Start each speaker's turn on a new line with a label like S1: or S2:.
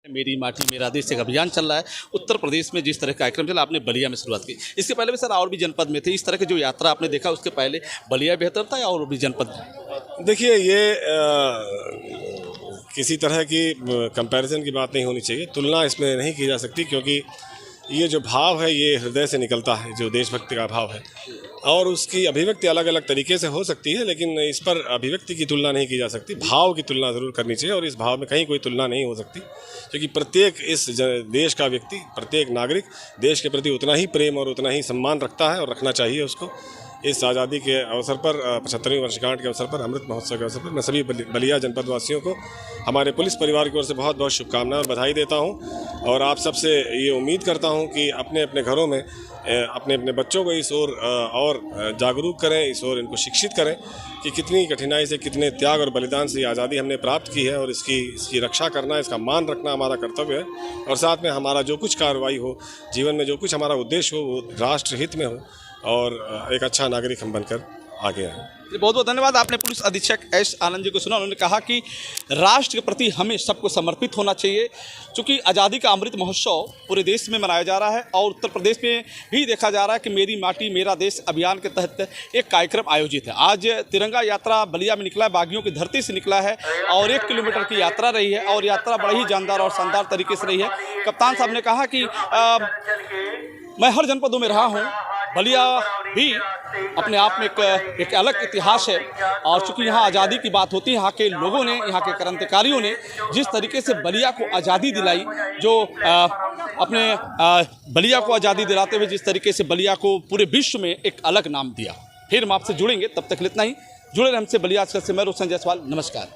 S1: मेरी माटी मेरा देश एक अभियान चल रहा है। उत्तर प्रदेश में जिस तरह का कार्यक्रम चला, आपने बलिया में शुरुआत की। इसके पहले भी सर और भी जनपद में थे, इस तरह की जो यात्रा आपने देखा उसके पहले बलिया बेहतर था या और भी जनपद?
S2: देखिए ये किसी तरह की कंपैरिजन की बात नहीं होनी चाहिए, तुलना इसमें नहीं की जा सकती, क्योंकि ये जो भाव है ये हृदय से निकलता है, जो देशभक्ति का भाव है, और उसकी अभिव्यक्ति अलग अलग तरीके से हो सकती है, लेकिन इस पर अभिव्यक्ति की तुलना नहीं की जा सकती, भाव की तुलना ज़रूर करनी चाहिए। और इस भाव में कहीं कोई तुलना नहीं हो सकती, क्योंकि प्रत्येक इस देश का व्यक्ति, प्रत्येक नागरिक देश के प्रति उतना ही प्रेम और उतना ही सम्मान रखता है और रखना चाहिए उसको। इस आज़ादी के अवसर पर 75वीं वर्षगांठ के अवसर पर, अमृत महोत्सव के अवसर पर मैं सभी बलिया जनपद वासियों को हमारे पुलिस परिवार की ओर से बहुत बहुत शुभकामनाएं और बधाई देता हूं। और आप सबसे ये उम्मीद करता हूं कि अपने अपने घरों में अपने अपने बच्चों को इस ओर और जागरूक करें, इस ओर इनको शिक्षित करें कि कितनी कठिनाई से, कितने त्याग और बलिदान से ये आज़ादी हमने प्राप्त की है, और इसकी रक्षा करना, इसका मान रखना हमारा कर्तव्य है। और साथ में हमारा जो कुछ कार्रवाई हो, जीवन में जो कुछ हमारा उद्देश्य हो, वो राष्ट्र हित में हो और एक अच्छा नागरिक हम बनकर आगे आए।
S1: बहुत बहुत धन्यवाद। आपने पुलिस अधीक्षक एस आनंद जी को सुना, उन्होंने कहा कि राष्ट्र के प्रति हमें सबको समर्पित होना चाहिए, क्योंकि आज़ादी का अमृत महोत्सव पूरे देश में मनाया जा रहा है और उत्तर प्रदेश में भी देखा जा रहा है कि मेरी माटी मेरा देश अभियान के तहत एक कार्यक्रम आयोजित है। आज तिरंगा यात्रा बलिया में निकला है, बागियों की धरती से निकला है और 1 किलोमीटर की यात्रा रही है और यात्रा बड़ी ही जानदार और शानदार तरीके से रही है। कप्तान साहब ने कहा कि मैं हर जनपदों में रहा हूँ, बलिया भी अपने आप में एक अलग इतिहास है, और चूंकि यहाँ आज़ादी की बात होती है, यहाँ के लोगों ने, यहाँ के क्रांतिकारियों ने जिस तरीके से बलिया को आज़ादी दिलाई, जो अपने बलिया को आज़ादी दिलाते हुए जिस तरीके से बलिया को पूरे विश्व में एक अलग नाम दिया। फिर हम आपसे जुड़ेंगे, तब तक इतना ही। जुड़े रहे हमसे। बलिया से मैं रोशन जायसवाल, नमस्कार।